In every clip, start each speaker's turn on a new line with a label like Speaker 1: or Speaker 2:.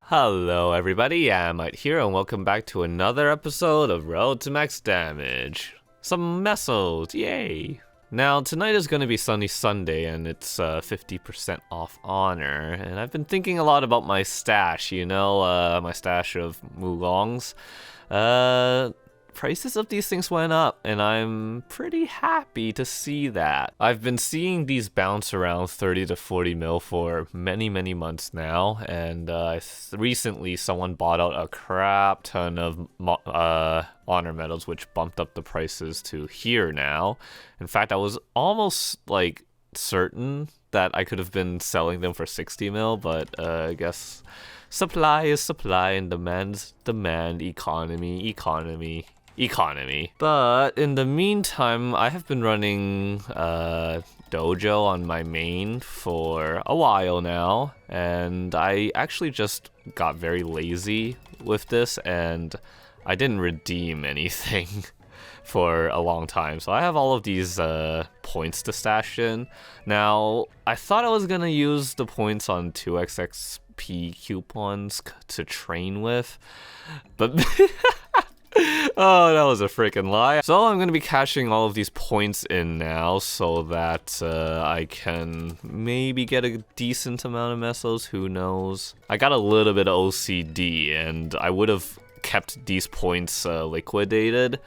Speaker 1: Hello everybody, Mite here and welcome back to another episode of Road to Max Damage. Some mesos, yay! Now tonight is going to be Sunny Sunday and it's 50% off Honor, and I've been thinking a lot about my stash, my stash of Mulongs. Prices of these things went up, and I'm pretty happy to see that. I've been seeing these bounce around 30 to 40 mil for many months now, and recently someone bought out a crap ton of honor medals, which bumped up the prices to here now. In fact, I was almost certain that I could have been selling them for 60 mil, but I guess supply is supply and demand's demand, economy. But in the meantime, I have been running Dojo on my main for a while now, and I actually just got very lazy with this, and I didn't redeem anything for a long time. So I have all of these points to stash in. Now, I thought I was gonna use the points on 2xxp coupons to train with, but oh, that was a freaking lie. So I'm going to be cashing all of these points in now so that I can maybe get a decent amount of mesos, who knows. I got a little bit of OCD and I would have kept these points liquidated,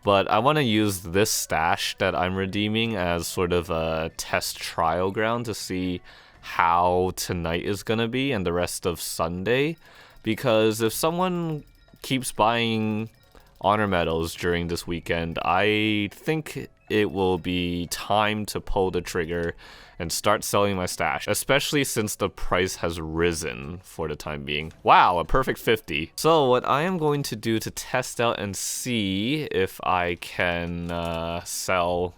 Speaker 1: but I want to use this stash that I'm redeeming as sort of a test trial ground to see how tonight is going to be and the rest of Sunday, because if someone keeps buying honor medals during this weekend, I think it will be time to pull the trigger and start selling my stash, especially since the price has risen for the time being. Wow, a perfect 50. So what I am going to do to test out and see if I can sell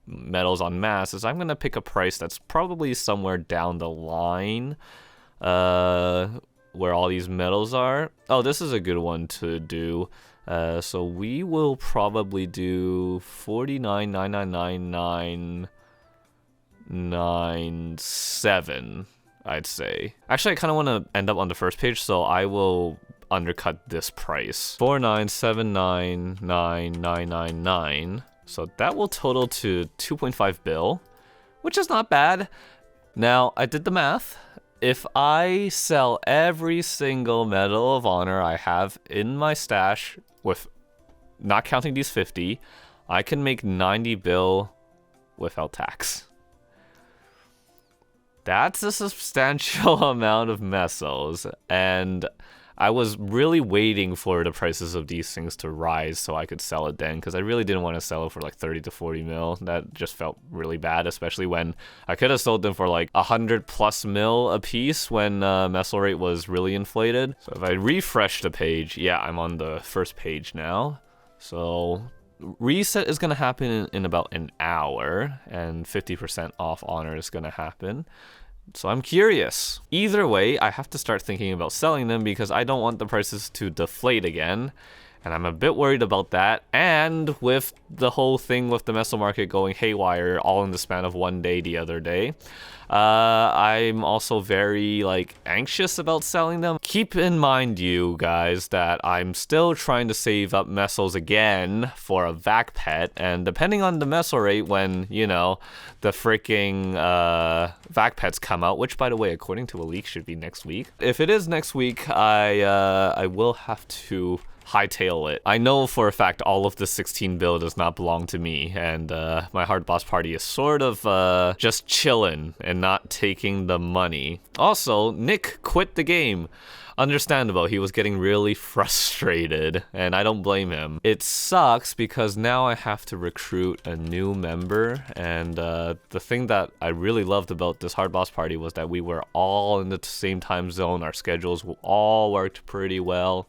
Speaker 1: medals en masse is I'm going to pick a price that's probably somewhere down the line where all these medals are. Oh, this is a good one to do. So we will probably do 49,999,997, I'd say. Actually, I kind of want to end up on the first page, so I will undercut this price. 49,799,999. So that will total to 2.5 bill, which is not bad. Now, I did the math. If I sell every single medal of honor I have in my stash, with not counting these 50, I can make 90 bill without tax. That's a substantial amount of mesos, and I was really waiting for the prices of these things to rise so I could sell it then, because I really didn't want to sell it for 30 to 40 mil. That just felt really bad, especially when I could have sold them for 100 plus mil a piece when meso rate was really inflated. So if I refresh the page, yeah, I'm on the first page now. So reset is going to happen in about an hour, and 50% off honor is going to happen. So I'm curious. Either way, I have to start thinking about selling them because I don't want the prices to deflate again. And I'm a bit worried about that. And with the whole thing with the meso market going haywire all in the span of one day the other day, I'm also very anxious about selling them. Keep in mind, you guys, that I'm still trying to save up mesos again for a vac pet, and depending on the meso rate when the freaking vac pets come out, which by the way, according to a leak, should be next week. If it is next week, I will have to hightail it. I know for a fact all of the 16 bill does not belong to me, and my hard boss party is sort of just chilling and not taking the money. Also, Nick quit the game. Understandable, he was getting really frustrated, and I don't blame him. It sucks because now I have to recruit a new member, and the thing that I really loved about this hard boss party was that we were all in the same time zone. Our schedules all worked pretty well.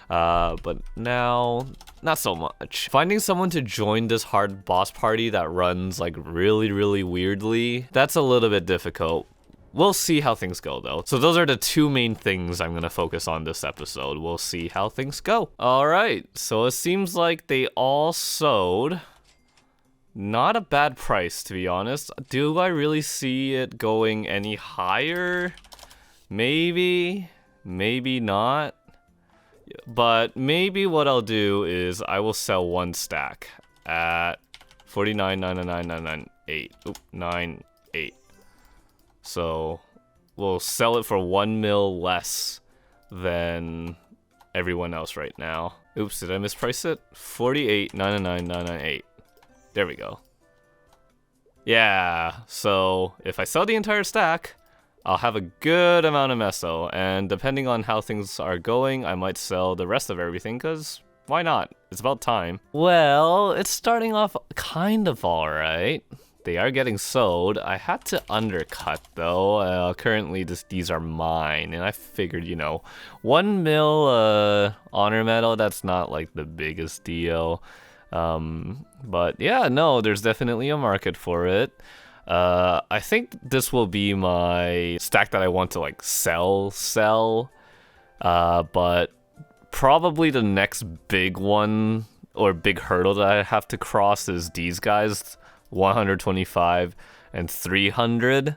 Speaker 1: But now, not so much. Finding someone to join this hard boss party that runs really weirdly, that's a little bit difficult. We'll see how things go though. So those are the two main things I'm gonna focus on this episode. We'll see how things go. Alright, so it seems like they all sold. Not a bad price, to be honest. Do I really see it going any higher? Maybe. maybe not. But maybe what I'll do is I will sell one stack at 49.99998. Oop, 98. So we'll sell it for 1 mil less than everyone else right now. Oops, did I misprice it? 48.99998. There we go. Yeah, so if I sell the entire stack, I'll have a good amount of meso, and depending on how things are going, I might sell the rest of everything, because why not? It's about time. Well, it's starting off kind of alright. They are getting sold. I had to undercut, though. Currently, these are mine, and I figured, you know, 1 mil honor medal, that's not like the biggest deal. But yeah, no, there's definitely a market for it. I think this will be my stack that I want to like sell. But probably the next big one or big hurdle that I have to cross is these guys, 125 and 300.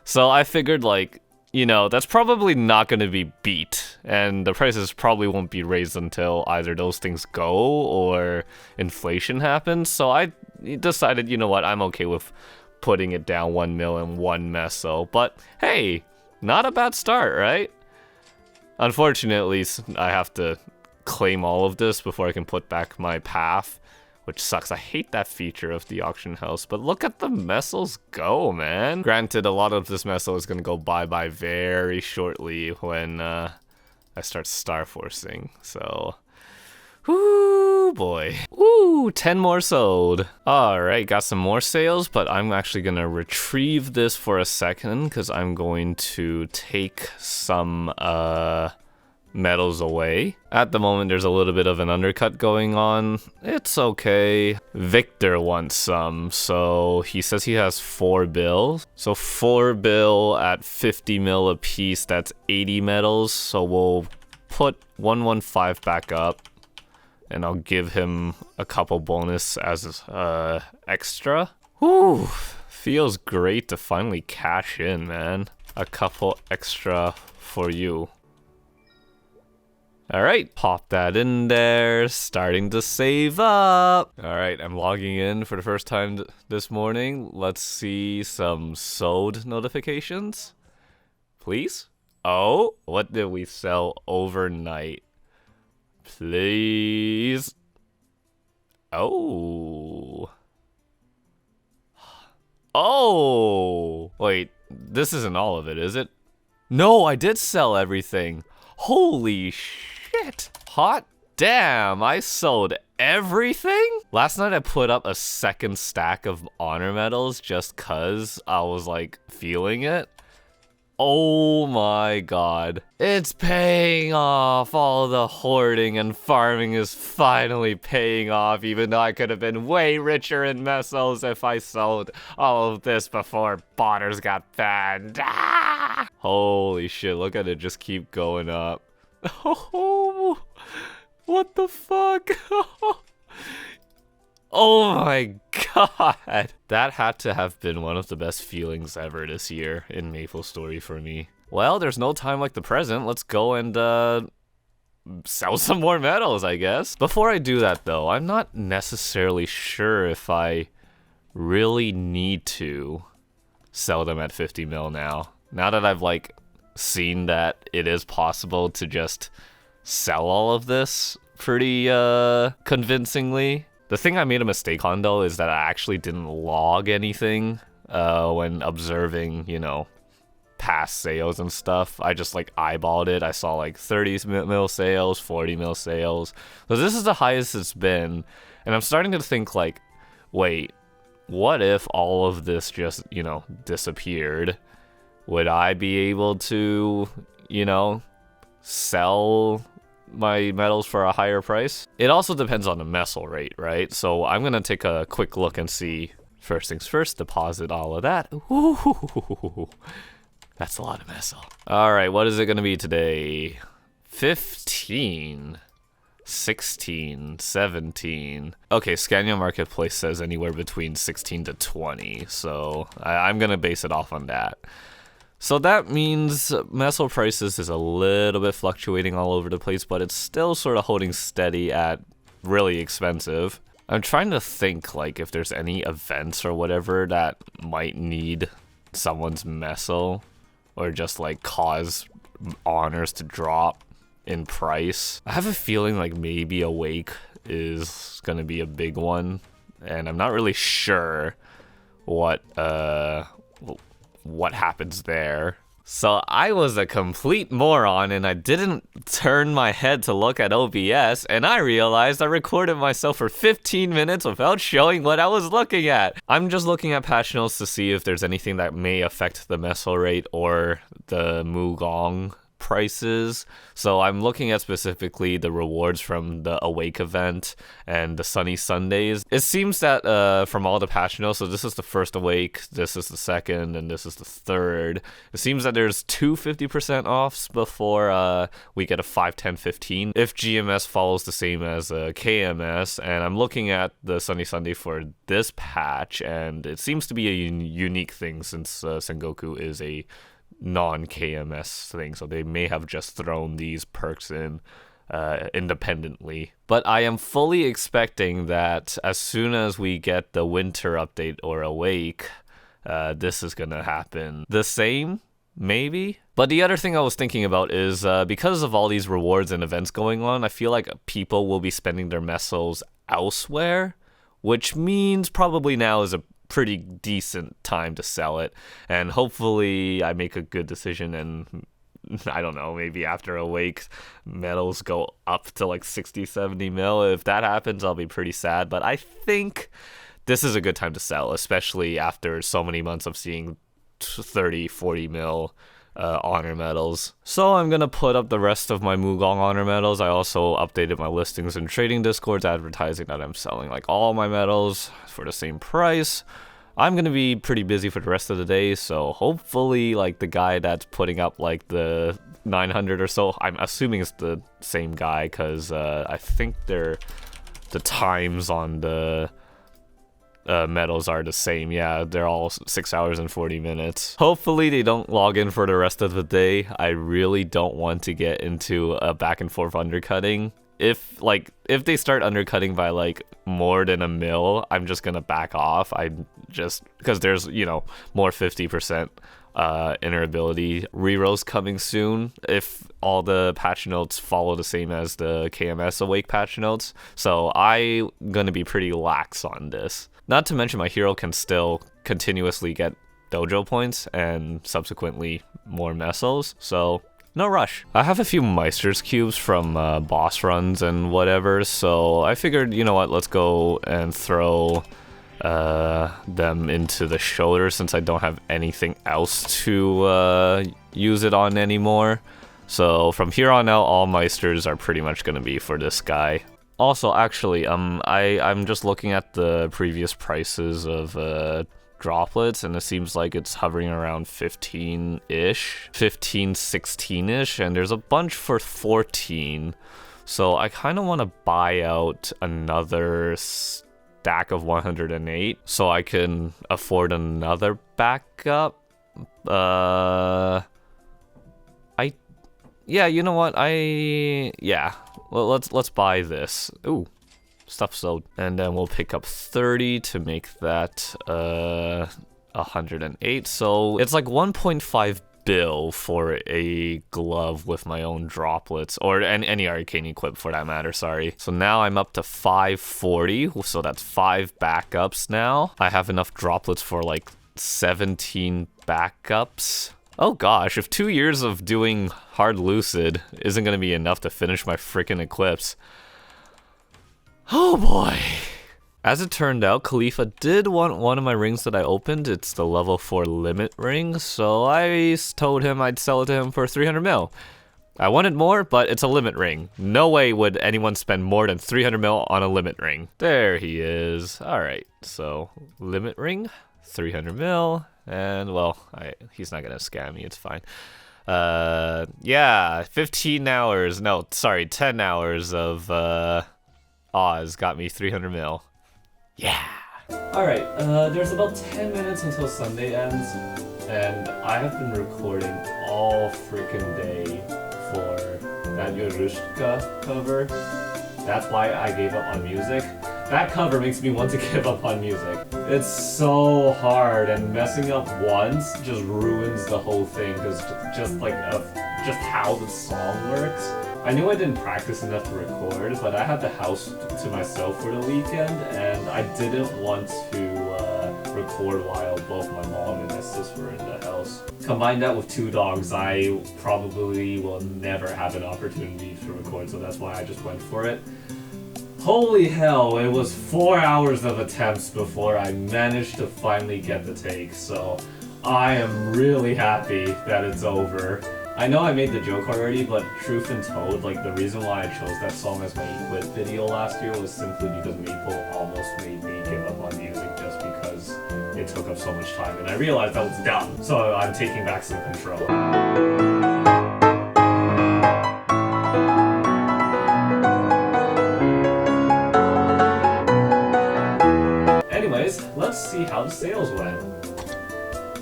Speaker 1: So I figured, like, you know, that's probably not going to be beat, and the prices probably won't be raised until either those things go or inflation happens. So I decided, you know what, I'm okay with putting it down 1 mil and 1 meso. But hey, not a bad start, right? Unfortunately, I have to claim all of this before I can put back my path, which sucks. I hate that feature of the auction house, but look at the mesos go, man. Granted, a lot of this meso is gonna go bye-bye very shortly when I start star forcing, so... Whoo, boy. Woo, 10 more sold. Alright, got some more sales, but I'm actually gonna retrieve this for a second, because I'm going to take some, metals away. At the moment, there's a little bit of an undercut going on. It's okay. Victor wants some, so he says he has 4 bills. So 4 bill at 50 mil a piece, that's 80 metals. So we'll put 115 back up, and I'll give him a couple bonus as extra. Whew, feels great to finally cash in, man. A couple extra for you. Alright, pop that in there, starting to save up. Alright, I'm logging in for the first time this morning. Let's see some sold notifications. Please? Oh, what did we sell overnight? Please? Oh. Oh! Wait, this isn't all of it, is it? No, I did sell everything. Holy shit. Hot damn, I sold everything? Last night I put up a second stack of honor medals just cause I was like feeling it. Oh my god. It's paying off. All the hoarding and farming is finally paying off, even though I could have been way richer in mesos if I sold all of this before botters got banned. Ah! Holy shit, look at it just keep going up. Oh, what the fuck? Oh my god. That had to have been one of the best feelings ever this year in MapleStory for me. Well, there's no time like the present. Let's go and sell some more medals, I guess. Before I do that though, I'm not necessarily sure if I really need to sell them at 50 mil now. Now that I've like seen that it is possible to just sell all of this pretty convincingly. The thing I made a mistake on though is that I actually didn't log anything when observing, you know, past sales and stuff. I just like eyeballed it. I saw like 30 mil sales, 40 mil sales. So this is the highest it's been. And I'm starting to think like, wait, what if all of this just, you know, disappeared? Would I be able to, you know, sell my metals for a higher price? It also depends on the meso rate, right? So I'm gonna take a quick look and see. First things first, deposit all of that. Ooh, that's a lot of meso. All right, what is it gonna be today? 15, 16, 17. Okay, Scania Marketplace says anywhere between 16 to 20, so I'm gonna base it off on that. So that means metal prices is a little bit fluctuating all over the place, but it's still sort of holding steady at really expensive. I'm trying to think like if there's any events or whatever that might need someone's metal or just like cause honors to drop in price. I have a feeling like maybe Awake is gonna be a big one, and I'm not really sure what happens there. So I was a complete moron and I didn't turn my head to look at OBS, and I realized I recorded myself for 15 minutes without showing what I was looking at. I'm just looking at patch notes to see if there's anything that may affect the meso rate or the Mugong prices. So I'm looking at specifically the rewards from the Awake event and the Sunny Sundays. It seems that from all the patch notes, so this is the first Awake, this is the second, and this is the third. It seems that there's two 50% offs before we get a 5, 10, 15 if GMS follows the same as KMS. And I'm looking at the Sunny Sunday for this patch, and it seems to be a unique thing since Sengoku is a non-KMS thing, so they may have just thrown these perks in independently. But I am fully expecting that as soon as we get the winter update or Awake, this is gonna happen the same, maybe? But the other thing I was thinking about is because of all these rewards and events going on, I feel like people will be spending their mesos elsewhere, which means probably now is a pretty decent time to sell it, and hopefully I make a good decision, and I don't know, maybe after Awake metals go up to like 60-70 mil. If that happens, I'll be pretty sad, but I think this is a good time to sell, especially after so many months of seeing 30-40 mil honor medals. So I'm gonna put up the rest of my Mugong honor medals. I also updated my listings in trading discords advertising that I'm selling like all my medals for the same price. I'm gonna be pretty busy for the rest of the day, so hopefully like the guy that's putting up like the 900 or so, I'm assuming it's the same guy because I think the times on the medals are the same. Yeah, they're all 6 hours and 40 minutes. Hopefully they don't log in for the rest of the day. I really don't want to get into a back and forth undercutting. If they start undercutting by like more than a mil, I'm just gonna back off. I just because there's more 50% inner ability rerolls coming soon if all the patch notes follow the same as the KMS Awake patch notes. So I'm gonna be pretty lax on this. Not to mention my hero can still continuously get dojo points and subsequently more mesos, so no rush. I have a few Meister's cubes from boss runs and whatever, so I figured, you know what, let's go and throw them into the shoulder since I don't have anything else to use it on anymore. So from here on out, all Meisters are pretty much going to be for this guy. Also, actually, I'm just looking at the previous prices of droplets, and it seems like it's hovering around 15-ish, 15, 16-ish, and there's a bunch for 14. So I kind of want to buy out another stack of 108 so I can afford another backup. Yeah, you know what? Well, let's buy this. Ooh. Stuff sold, and then we'll pick up 30 to make that 108. So it's like 1.5 bill for a glove with my own droplets, or any arcane equip for that matter, sorry. So now I'm up to 540, so that's 5 backups now. I have enough droplets for like 17 backups. Oh gosh, if 2 years of doing hard lucid isn't gonna be enough to finish my freaking eclipse. Oh boy. As it turned out, Khalifa did want one of my rings that I opened. It's the level 4 limit ring, so I told him I'd sell it to him for 300 mil. I wanted more, but it's a limit ring. No way would anyone spend more than 300 mil on a limit ring. There he is. Alright, so limit ring, 300 mil, and well, he's not gonna scam me, it's fine. Yeah, 10 hours of Oz got me 300 mil. Yeah. Alright, there's about 10 minutes until Sunday ends. and I have been recording all freaking day for that Yorushka cover. That's why I gave up on music. That cover makes me want to give up on music. It's so hard, and messing up once just ruins the whole thing, because just how the song works. I knew I didn't practice enough to record, but I had the house to myself for the weekend, and I didn't want to record while both my mom and my sis were in the house. Combine that with 2 dogs, I probably will never have an opportunity to record, so that's why I just went for it. Holy hell, it was 4 hours of attempts before I managed to finally get the take, so I am really happy that it's over. I know I made the joke already, but truth and told, like, the reason why I chose that song as my quit video last year was simply because Maple almost made me give up on music just because it took up so much time, and I realized that was dumb, so I'm taking back some control. Anyways, let's see how the sales went.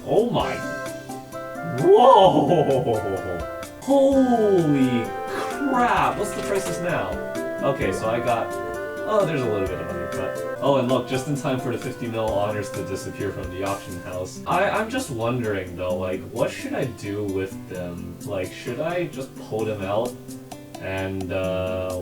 Speaker 1: Oh my... Whoa! Holy crap! What's the prices now? Okay, so I got... Oh, there's a little bit of undercut. Oh, and look, just in time for the 50 mil honors to disappear from the auction house. I'm just wondering though, like, what should I do with them? Like, should I just pull them out and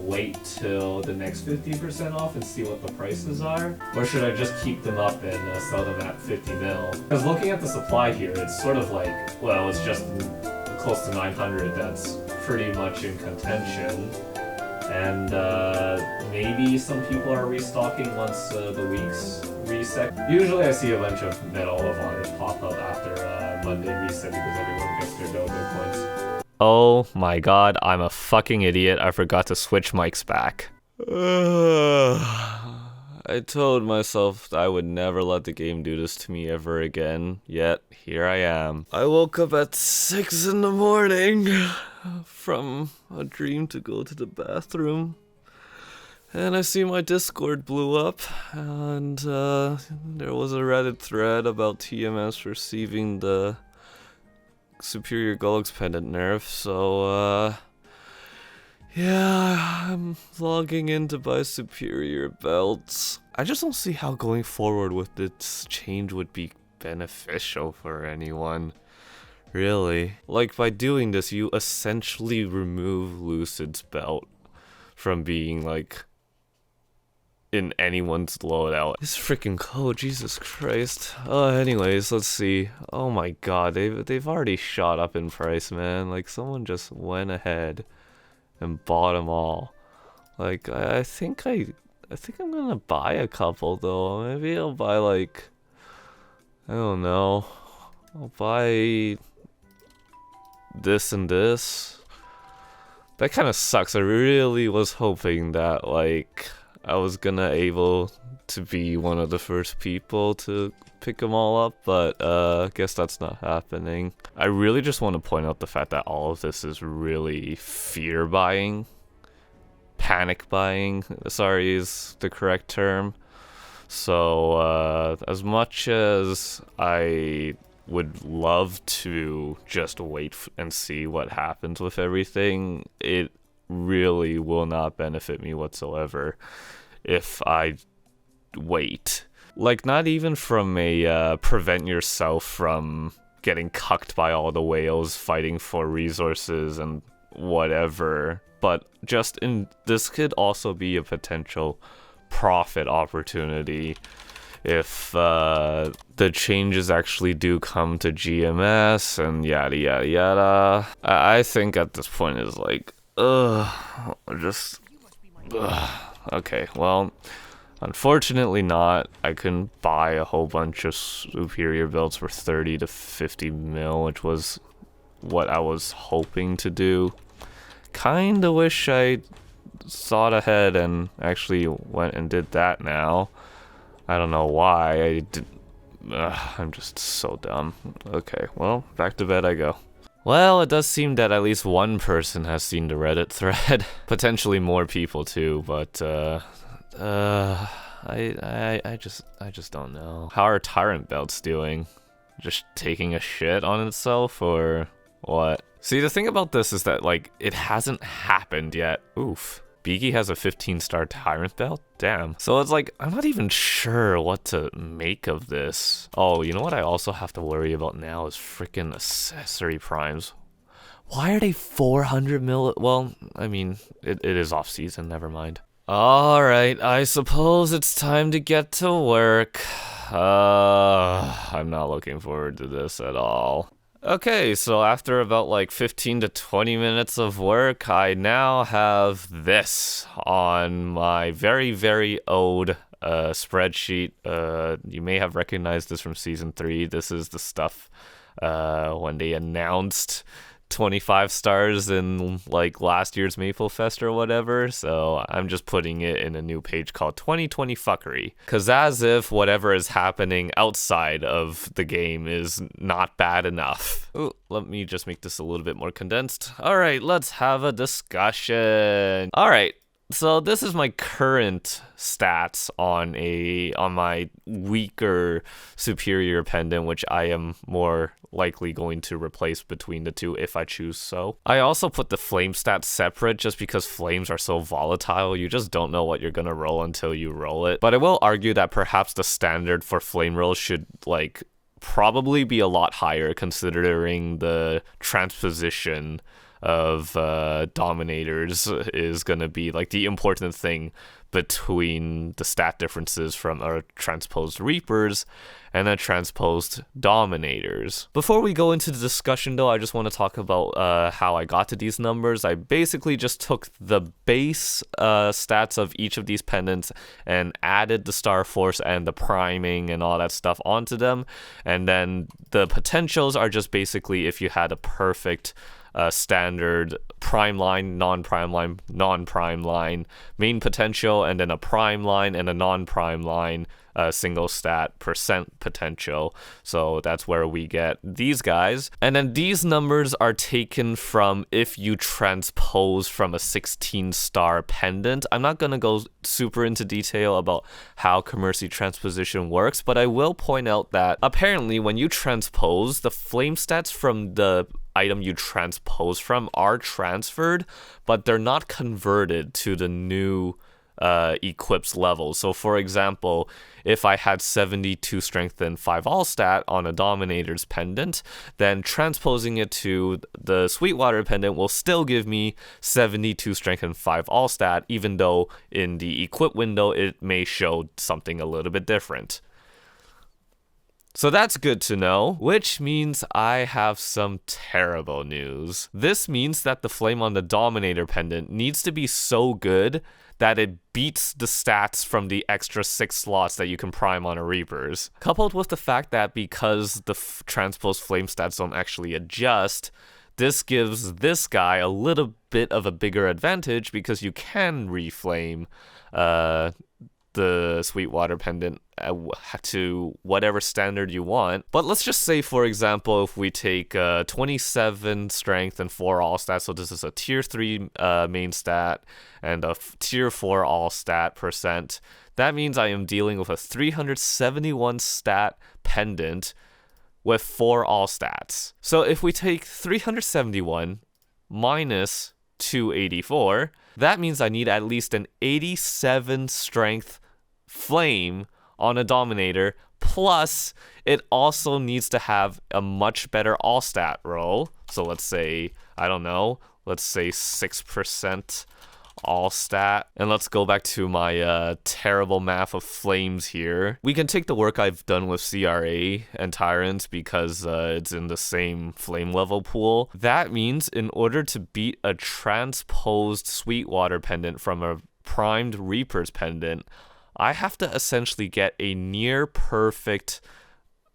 Speaker 1: wait till the next 50% off and see what the prices are? Or should I just keep them up and sell them at 50 mil? Because looking at the supply here, it's sort of like, well, it's just close to 900 that's pretty much in contention. And maybe some people are restocking once the weeks reset. Usually I see a bunch of Medal of Honors pop up after Monday reset because everyone gets their Dojo points. Oh my god, I'm a fucking idiot. I forgot to switch mics back. I told myself I would never let the game do this to me ever again, yet here I am. I woke up at 6 in the morning from a dream to go to the bathroom, and I see my Discord blew up, and there was a Reddit thread about TMS receiving the Superior Gulix pendant nerf, so yeah, I'm logging in to buy superior belts. I just don't see how going forward with this change would be beneficial for anyone. Really. Like, by doing this, you essentially remove Lucid's belt from being, like, in anyone's loadout. This freaking code, Jesus Christ. Anyways, let's see. Oh my god, they've already shot up in price, man. Like, someone just went ahead and bought them all. Like, I think I'm gonna buy a couple though. Maybe I'll buy, like, I don't know. I'll buy this and this. That kind of sucks. I really was hoping that, like, I was gonna able to be one of the first people to pick them all up, but guess that's not happening. I really just want to point out the fact that all of this is really fear buying. Panic buying, sorry, is the correct term. So as much as I would love to just wait and see what happens with everything, it really will not benefit me whatsoever if I wait. Like, not even from a prevent yourself from getting cucked by all the whales fighting for resources and whatever, but just in this could also be a potential profit opportunity if the changes actually do come to GMS and yada yada yada. I think at this point is like, okay, well, unfortunately not. I couldn't buy a whole bunch of superior builds for 30 to 50 mil, which was what I was hoping to do. Kinda wish I thought ahead and actually went and did that now. I don't know why. I did. I'm just so dumb. Okay, well, back to bed I go. Well, it does seem that at least one person has seen the Reddit thread. Potentially more people too, but I just don't know. How are Tyrant belts doing? just taking a shit on itself, or what? See, the thing about this is that, like, it hasn't happened yet. Oof. Beaky has a 15-star Tyrant belt? Damn. So it's like, I'm not even sure what to make of this. Oh, you know what I also have to worry about now is freaking accessory primes. Why are they 400 mil? Well, I mean, it is off-season, never mind. Alright, I suppose it's time to get to work. I'm not looking forward to this at all. Okay, so after about like 15 to 20 minutes of work, I now have this on my very, very old spreadsheet. You may have recognized this from Season 3. This is the stuff when they announced 25 stars in like last year's Maple Fest or whatever, so I'm just putting it in a new page called 2020 Fuckery, because as if whatever is happening outside of the game is not bad enough. Ooh, let me just make this a little bit more condensed. Alright, let's have a discussion. Alright, so this is my current stats on my weaker superior pendant, which I am more likely going to replace between the two if I choose so. I also put the flame stats separate just because flames are so volatile. You just don't know what you're gonna roll until you roll it. But I will argue that perhaps the standard for flame rolls should like probably be a lot higher considering the transposition of dominators is gonna be like the important thing between the stat differences from our transposed reapers and the transposed dominators. Before we go into the discussion though, I just want to talk about how I got to these numbers. I basically just took the base stats of each of these pendants and added the star force and the priming and all that stuff onto them, and then the potentials are just basically if you had a perfect standard prime line, non-prime line, non-prime line, main potential, and then a prime line and a non-prime line, single stat percent potential. So that's where we get these guys. And then these numbers are taken from if you transpose from a 16-star pendant. I'm not going to go super into detail about how Commercy transposition works, but I will point out that apparently when you transpose, the flame stats from the item you transpose from are transferred, but they're not converted to the new equips level. So for example, if I had 72 strength and 5 all stat on a dominator's pendant, then transposing it to the Sweetwater pendant will still give me 72 strength and 5 all stat, even though in the equip window it may show something a little bit different. So that's good to know, which means I have some terrible news. This means that the flame on the Dominator pendant needs to be so good that it beats the stats from the extra 6 slots that you can prime on a Reapers. Coupled with the fact that because the transposed flame stats don't actually adjust, this gives this guy a little bit of a bigger advantage because you can reflame the Sweetwater pendant to whatever standard you want. But let's just say, for example, if we take 27 strength and 4 all stat, so this is a tier 3 main stat and a tier 4 all stat percent, that means I am dealing with a 371 stat pendant with 4 all stats. So if we take 371 minus 284, that means I need at least an 87 strength flame on a Dominator, plus it also needs to have a much better all stat roll. So let's say, I don't know, let's say 6% all stat. And let's go back to my terrible math of flames here. We can take the work I've done with CRA and Tyrants because it's in the same flame level pool. That means in order to beat a transposed Sweetwater pendant from a primed Reaper's pendant, I have to essentially get a near perfect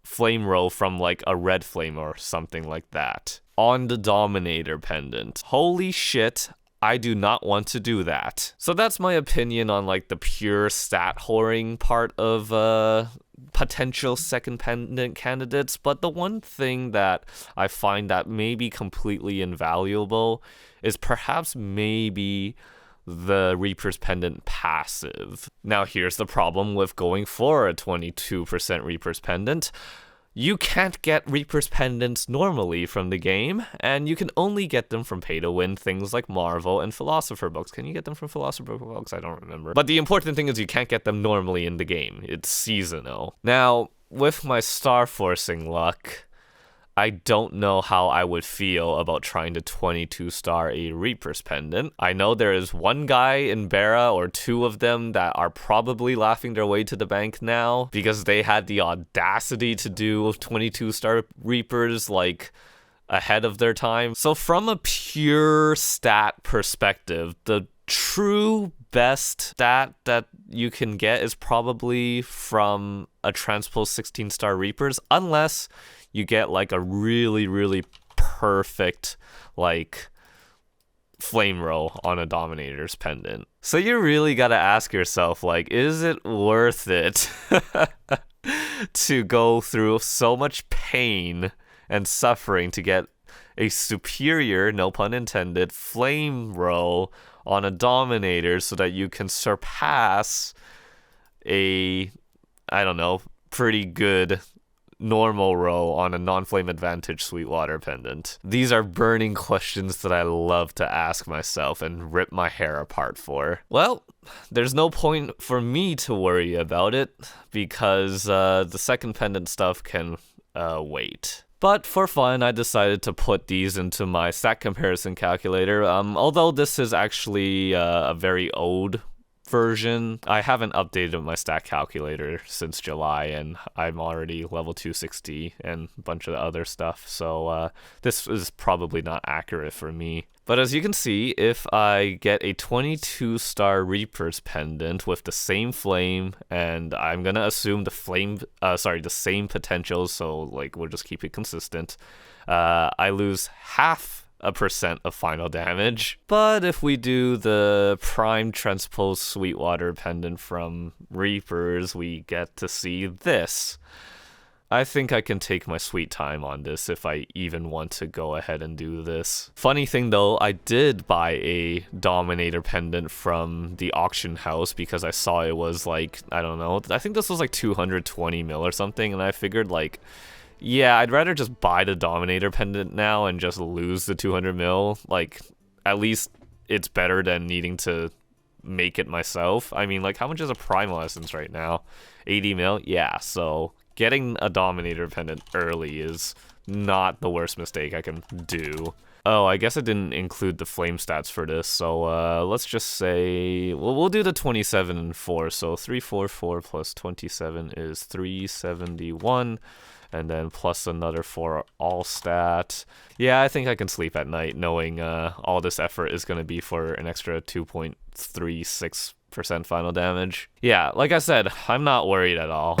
Speaker 1: flame roll from like a red flame or something like that on the Dominator pendant. Holy shit, I do not want to do that. So that's my opinion on like the pure stat whoring part of potential second pendant candidates. But the one thing that I find that may be completely invaluable is perhaps maybe the Reaper's pendant passive. Now here's the problem with going for a 22% Reaper's pendant. You can't get Reaper's pendants normally from the game, and you can only get them from pay-to-win things like Marvel and Philosopher books. Can you get them from Philosopher books? I don't remember. But the important thing is you can't get them normally in the game. It's seasonal. Now, with my star forcing luck, I don't know how I would feel about trying to 22-star a Reaper's pendant. I know there is one guy in Bara, or two of them, that are probably laughing their way to the bank now because they had the audacity to do 22-star Reapers like ahead of their time. So from a pure stat perspective, the true best stat that you can get is probably from a transpose 16-star Reapers, unless you get like a really, really perfect like flame row on a Dominator's pendant. So you really gotta ask yourself, like, is it worth it to go through so much pain and suffering to get a superior, no pun intended, flame row on a Dominator so that you can surpass a, I don't know, pretty good normal row on a non-flame advantage Sweetwater pendant? These are burning questions that I love to ask myself and rip my hair apart for. Well, there's no point for me to worry about it because the second pendant stuff can wait. But for fun, I decided to put these into my stat comparison calculator. Although this is actually a very old version, I haven't updated my stat calculator since July, and I'm already level 260 and a bunch of other stuff, so this is probably not accurate for me. But as you can see, if I get a 22-star Reaper's pendant with the same flame, and I'm gonna assume the same potentials, so like we'll just keep it consistent, I lose 0.5% of final damage. But if we do the prime transpose Sweetwater pendant from Reapers, we get to see this. I think I can take my sweet time on this if I even want to go ahead and do this. Funny thing though, I did buy a Dominator pendant from the auction house because I saw it was like, I don't know, I think this was like 220 mil or something, and I figured like, yeah, I'd rather just buy the Dominator pendant now and just lose the 200 mil. Like, at least it's better than needing to make it myself. I mean, like, how much is a Primal Essence right now? 80 mil? Yeah, so getting a Dominator pendant early is not the worst mistake I can do. Oh, I guess I didn't include the flame stats for this, so let's just say, we'll do the 27 and 4, so 344 plus 27 is 371. And then plus another 4 all stat. Yeah, I think I can sleep at night knowing all this effort is going to be for an extra 2.36% final damage. Yeah, like I said, I'm not worried at all.